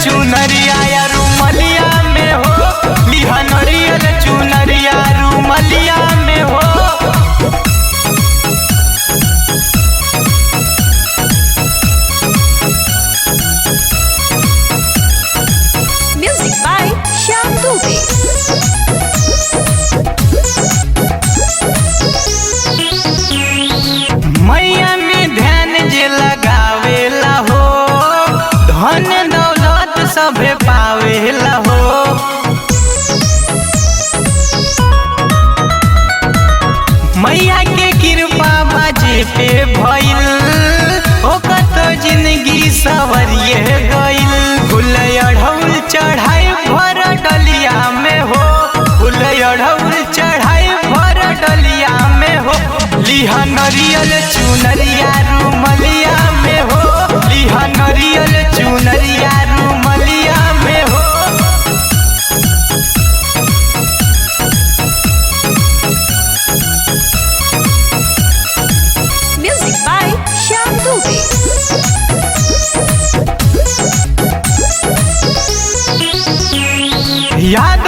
चुनरिया या रुमलिया में हो, लिहा नरियल चुनरिया रुमलिया में हो। Music by Shyam Dubey. मैया में ध्यान जे लगावेला हो, धन दौलत सभे पावेला हो। मैया के कृपा बाजे पे भइल, ओकर तो जिंदगी सवरिए गइल। फूल अढ़ौल चढ़ाई भर डलिया में हो, फूल अढ़ौल चढ़ाई भर डलिया में हो। लिहा नरियल चुनरिया रुमलिया में हो, लिहा नरियल चुनरिया रुमलिया में हो। Music by Shyam Dubey. याद